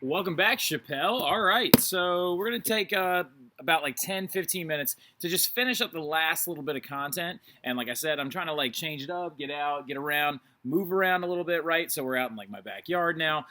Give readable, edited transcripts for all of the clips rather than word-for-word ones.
Welcome back, Chappelle. All right, so we're going to take about like 10, 15 minutes to just finish up the last little bit of content. And like I said, I'm trying to like change it up, get out, get around, move around a little bit, right? So we're out in like my backyard now.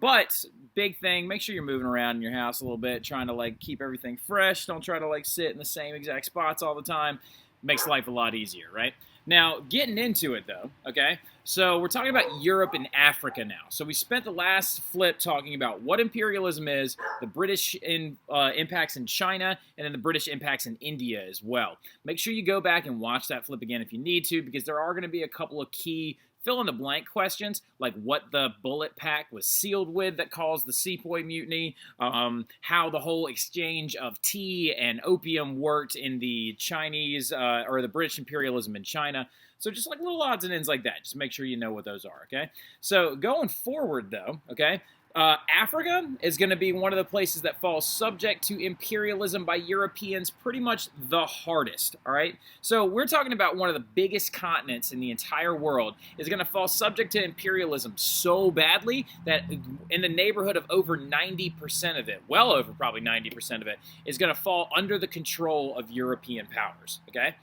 But big thing, make sure you're moving around in your house a little bit, trying to like keep everything fresh. Don't try to like sit in the same exact spots all the time. Makes life a lot easier, right? Now, getting into it though, okay? So we're talking about Europe and Africa now. So we spent the last flip talking about what imperialism is, the British impacts in China, and then the British impacts in India as well. Make sure you go back and watch that flip again if you need to, because there are going to be a couple of key fill-in-the-blank questions, like what the bullet pack was sealed with that caused the Sepoy Mutiny, how the whole exchange of tea and opium worked in the Chinese, or the British imperialism in China. So just like little odds and ends like that. Just make sure you know what those are, okay? So going forward, though, okay, Africa is going to be one of the places that falls subject to imperialism by Europeans pretty much the hardest, all right? So we're talking about one of the biggest continents in the entire world is going to fall subject to imperialism so badly that in the neighborhood of over 90% of it, well over probably 90% of it, is going to fall under the control of European powers, okay?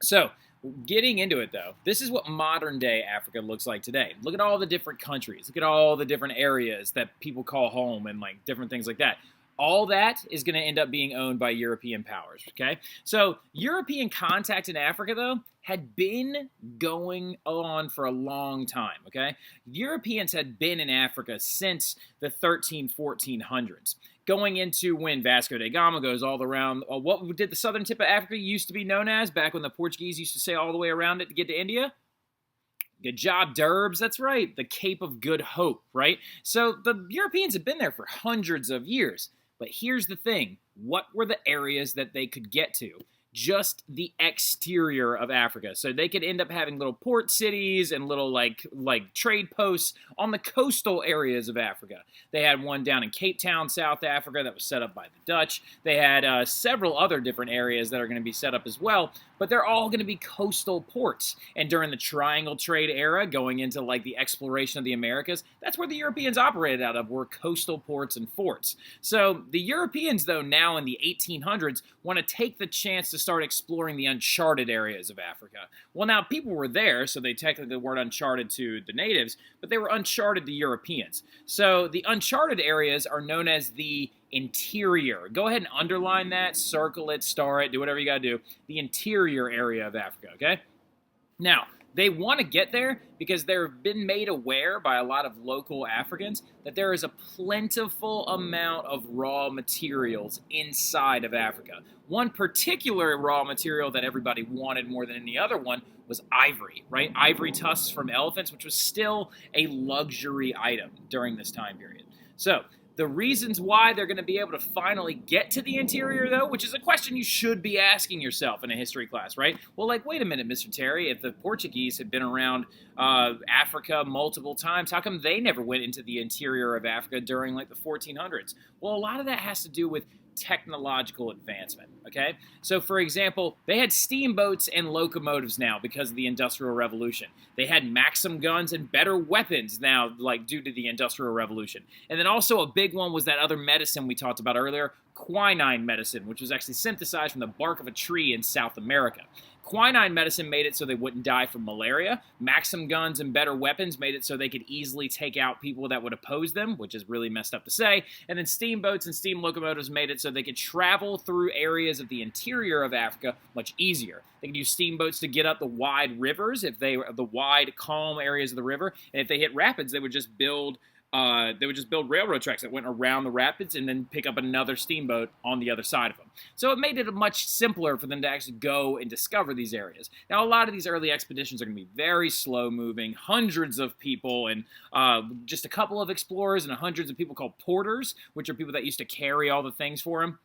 So getting into it, though, this is what modern-day Africa looks like today. Look at all the different countries. Look at all the different areas that people call home and, like, different things like that. All that is going to end up being owned by European powers, okay? So European contact in Africa, though, had been going on for a long time, okay? Europeans had been in Africa since the 1400s. Going into when Vasco da Gama goes all around, what did the southern tip of Africa used to be known as back when the Portuguese used to sail all the way around it to get to India? Good job, Derbs. That's right, the Cape of Good Hope, right? So the Europeans had been there for hundreds of years. But here's the thing. What were the areas that they could get to? Just the exterior of Africa. So they could end up having little port cities and little like trade posts on the coastal areas of Africa. They had one down in Cape Town, South Africa, that was set up by the Dutch. They had several other different areas that are going to be set up as well, but they're all going to be coastal ports. And during the Triangle Trade era, going into like the exploration of the Americas, that's where the Europeans operated out of, were coastal ports and forts. So the Europeans, though, now in the 1800s, want to take the chance to start exploring the uncharted areas of Africa. Well, now, people were there, so they technically weren't uncharted to the natives, but they were uncharted to Europeans. So the uncharted areas are known as the interior. Go ahead and underline that, circle it, star it, do whatever you got to do. The interior area of Africa, okay? Now, they want to get there because they've been made aware by a lot of local Africans that there is a plentiful amount of raw materials inside of Africa. One particular raw material that everybody wanted more than any other one was ivory, right? Ivory tusks from elephants, which was still a luxury item during this time period. So the reasons why they're going to be able to finally get to the interior, though, which is a question you should be asking yourself in a history class, right? Well, like, wait a minute, Mr. Terry, if the Portuguese had been around Africa multiple times, how come they never went into the interior of Africa during, like, the 1400s? Well, a lot of that has to do with technological advancement, okay? So, for example, they had steamboats and locomotives now because of the Industrial Revolution. They had Maxim guns and better weapons now, like, due to the Industrial Revolution. And then also a big one was that other medicine we talked about earlier, quinine medicine, which was actually synthesized from the bark of a tree in South America. Quinine medicine made it so they wouldn't die from malaria. Maxim guns and better weapons made it so they could easily take out people that would oppose them, which is really messed up to say. And then steamboats and steam locomotives made it so they could travel through areas of the interior of Africa much easier. They could use steamboats to get up the wide rivers, the wide, calm areas of the river. And if they hit rapids, they would just build railroad tracks that went around the rapids and then pick up another steamboat on the other side of them. So it made it much simpler for them to actually go and discover these areas. Now, a lot of these early expeditions are going to be very slow-moving, hundreds of people and just a couple of explorers and hundreds of people called porters, which are people that used to carry all the things for them,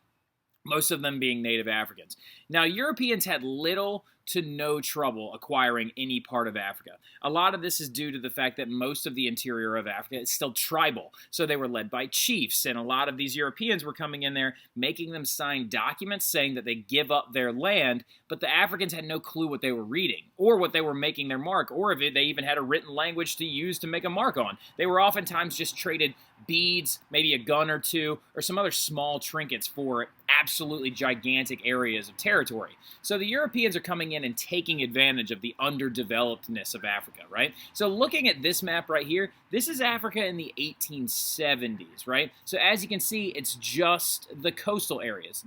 most of them being native Africans. Now, Europeans had little to no trouble acquiring any part of Africa. A lot of this is due to the fact that most of the interior of Africa is still tribal. So they were led by chiefs, and a lot of these Europeans were coming in there, making them sign documents saying that they give up their land, but the Africans had no clue what they were reading, or what they were making their mark, or if they even had a written language to use to make a mark on. They were oftentimes just traded beads, maybe a gun or two, or some other small trinkets for absolutely gigantic areas of territory. So the Europeans are coming in and taking advantage of the underdevelopedness of Africa, right? So looking at this map right here, this is Africa in the 1870s, right? So as you can see, it's just the coastal areas,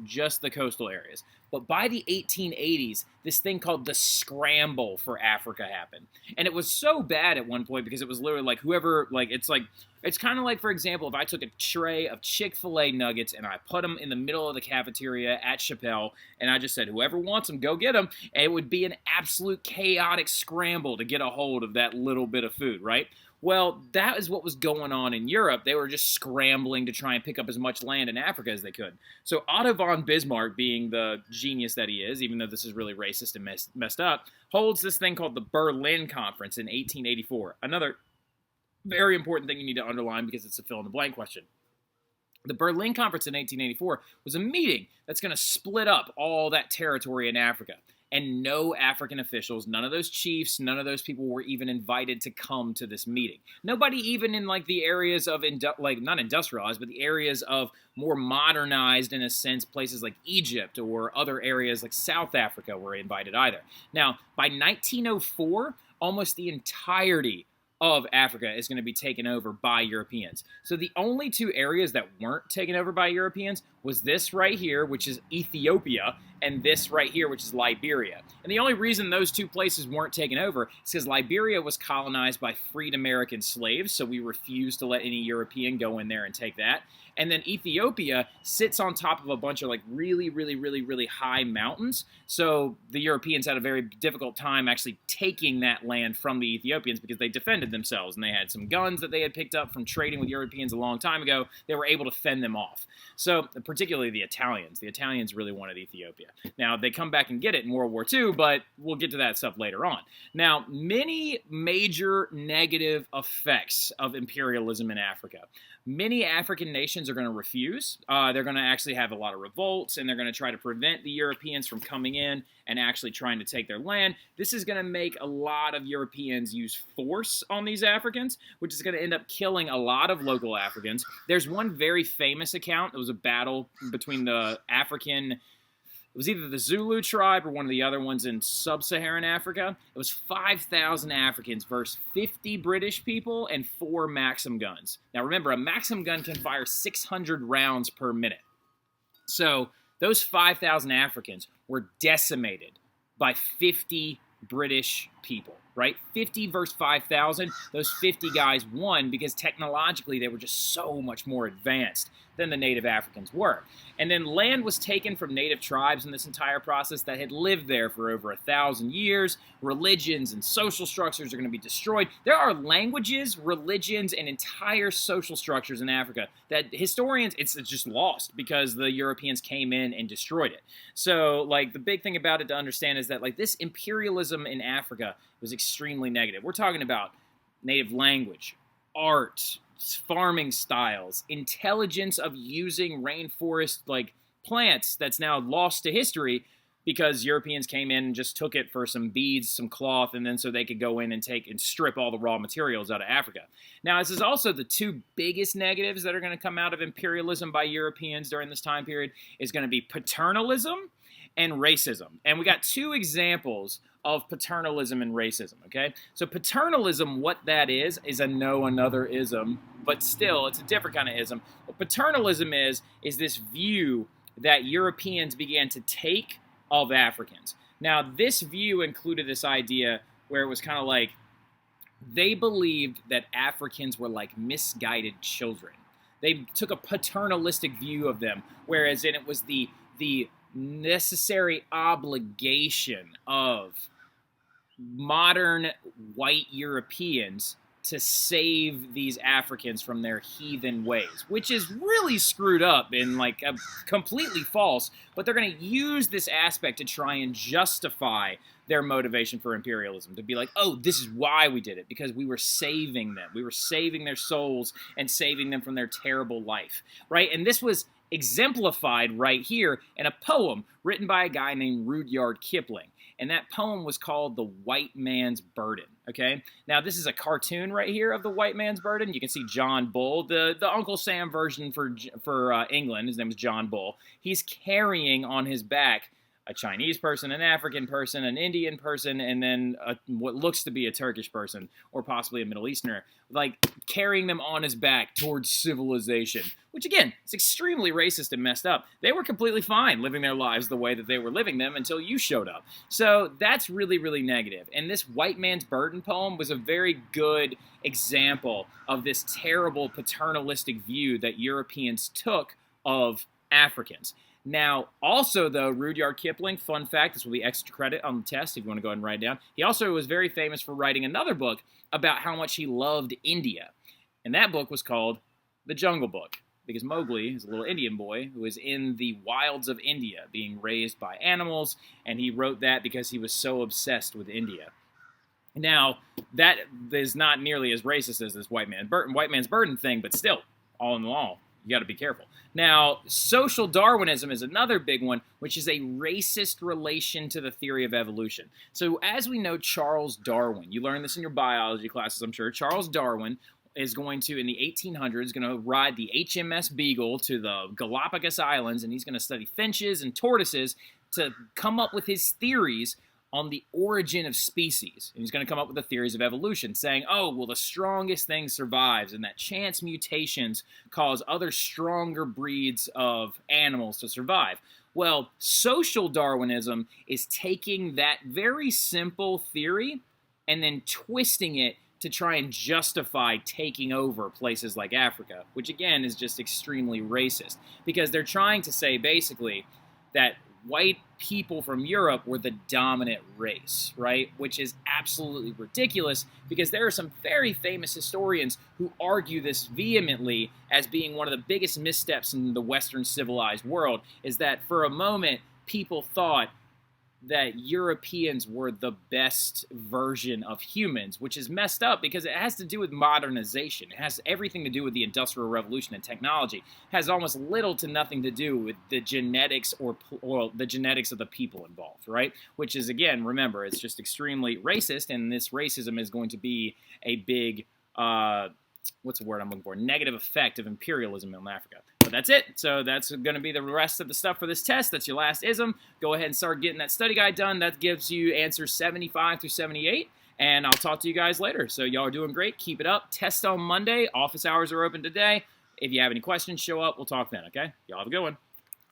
But by the 1880s, this thing called the scramble for Africa happened. And it was so bad at one point because it was literally like whoever, it's kind of like, for example, if I took a tray of Chick-fil-A nuggets and I put them in the middle of the cafeteria at Chappelle and I just said, whoever wants them, go get them. And it would be an absolute chaotic scramble to get a hold of that little bit of food, right? Well, that is what was going on in Europe. They were just scrambling to try and pick up as much land in Africa as they could. So Otto von Bismarck, being the genius that he is, even though this is really racist and messed up, holds this thing called the Berlin Conference in 1884. Another very important thing you need to underline because it's a fill-in-the-blank question. The Berlin Conference in 1884 was a meeting that's going to split up all that territory in Africa. And no African officials, none of those chiefs, none of those people were even invited to come to this meeting. Nobody even in like the areas of, not industrialized, but the areas of more modernized, in a sense, places like Egypt or other areas like South Africa were invited either. Now, by 1904, almost the entirety of Africa is going to be taken over by Europeans. So the only two areas that weren't taken over by Europeans was this right here, which is Ethiopia, and this right here, which is Liberia. And the only reason those two places weren't taken over is because Liberia was colonized by freed American slaves, so we refused to let any European go in there and take that. And then Ethiopia sits on top of a bunch of like really high mountains. So the Europeans had a very difficult time actually taking that land from the Ethiopians because they defended themselves and they had some guns that they had picked up from trading with Europeans a long time ago. They were able to fend them off. So particularly the Italians. The Italians really wanted Ethiopia. Now they come back and get it in World War II, but we'll get to that stuff later on. Now, many major negative effects of imperialism in Africa. Many African nations are going to refuse. They're going to actually have a lot of revolts, and they're going to try to prevent the Europeans from coming in and actually trying to take their land. This is going to make a lot of Europeans use force on these Africans, which is going to end up killing a lot of local Africans. There's one very famous account. It was a battle between the African... It was either the Zulu tribe or one of the other ones in sub-Saharan Africa. It was 5,000 Africans versus 50 British people and 4 Maxim guns. Now remember, a Maxim gun can fire 600 rounds per minute. So those 5,000 Africans were decimated by 50 British people, right? 50 versus 5,000. Those 50 guys won because technologically they were just so much more advanced than the native Africans were. And then land was taken from native tribes in this entire process that had lived there for over 1,000 years. Religions and social structures are going to be destroyed. There are languages, religions, and entire social structures in Africa that historians, it's just lost because the Europeans came in and destroyed it. So, like, the big thing about it to understand is that, like, this imperialism in Africa was extremely negative. We're talking about native language, art, farming styles, intelligence of using rainforest like plants that's now lost to history because Europeans came in and just took it for some beads, some cloth, and then so they could go in and take and strip all the raw materials out of Africa. Now, this is also the two biggest negatives that are going to come out of imperialism by Europeans during this time period is going to be paternalism and racism. And we got two examples of paternalism and racism, okay? So paternalism, what that is a know another ism, but still, it's a different kind of ism. What paternalism is this view that Europeans began to take of Africans. Now, this view included this idea where it was kind of like they believed that Africans were like misguided children. They took a paternalistic view of them, whereas it was the necessary obligation of modern white Europeans to save these Africans from their heathen ways, which is really screwed up and like completely false, but they're going to use this aspect to try and justify their motivation for imperialism, to be like, oh, this is why we did it, because we were saving them. We were saving their souls and saving them from their terrible life, right? And this was exemplified right here in a poem written by a guy named Rudyard Kipling. And that poem was called The White Man's Burden, okay? Now, this is a cartoon right here of The White Man's Burden. You can see John Bull, the Uncle Sam version for England. His name is John Bull. He's carrying on his back a Chinese person, an African person, an Indian person, and then what looks to be a Turkish person, or possibly a Middle Easterner, like carrying them on his back towards civilization, which again, is extremely racist and messed up. They were completely fine living their lives the way that they were living them until you showed up. So that's really, really negative. And this White Man's Burden poem was a very good example of this terrible paternalistic view that Europeans took of Africans. Now, also, though, Rudyard Kipling, fun fact, this will be extra credit on the test if you want to go ahead and write it down. He also was very famous for writing another book about how much he loved India. And that book was called The Jungle Book, because Mowgli is a little Indian boy who is in the wilds of India being raised by animals, and he wrote that because he was so obsessed with India. Now, that is not nearly as racist as this White Man's Burden thing, but still, all in all, you got to be careful. Now, social Darwinism is another big one, which is a racist relation to the theory of evolution. So as we know, Charles Darwin, you learned this in your biology classes, I'm sure. Charles Darwin is going to, in the 1800s, going to ride the HMS Beagle to the Galapagos Islands, and he's going to study finches and tortoises to come up with his theories on the origin of species. And he's going to come up with the theories of evolution, saying, oh, well, the strongest thing survives, and that chance mutations cause other stronger breeds of animals to survive. Well, social Darwinism is taking that very simple theory and then twisting it to try and justify taking over places like Africa, which again is just extremely racist, because they're trying to say basically that white people from Europe were the dominant race, right? Which is absolutely ridiculous, because there are some very famous historians who argue this vehemently as being one of the biggest missteps in the Western civilized world, is that for a moment people thought that Europeans were the best version of humans, which is messed up because it has to do with modernization. It has everything to do with the Industrial Revolution and technology. It has almost little to nothing to do with the genetics or the genetics of the people involved, right? Which is, again, remember, it's just extremely racist, and this racism is going to be a big, what's the word I'm looking for? Negative effect of imperialism in Africa. But that's it. So that's going to be the rest of the stuff for this test. That's your last ism. Go ahead and start getting that study guide done. That gives you answers 75 through 78. And I'll talk to you guys later. So y'all are doing great. Keep it up. Test on Monday. Office hours are open today. If you have any questions, show up. We'll talk then, okay? Y'all have a good one.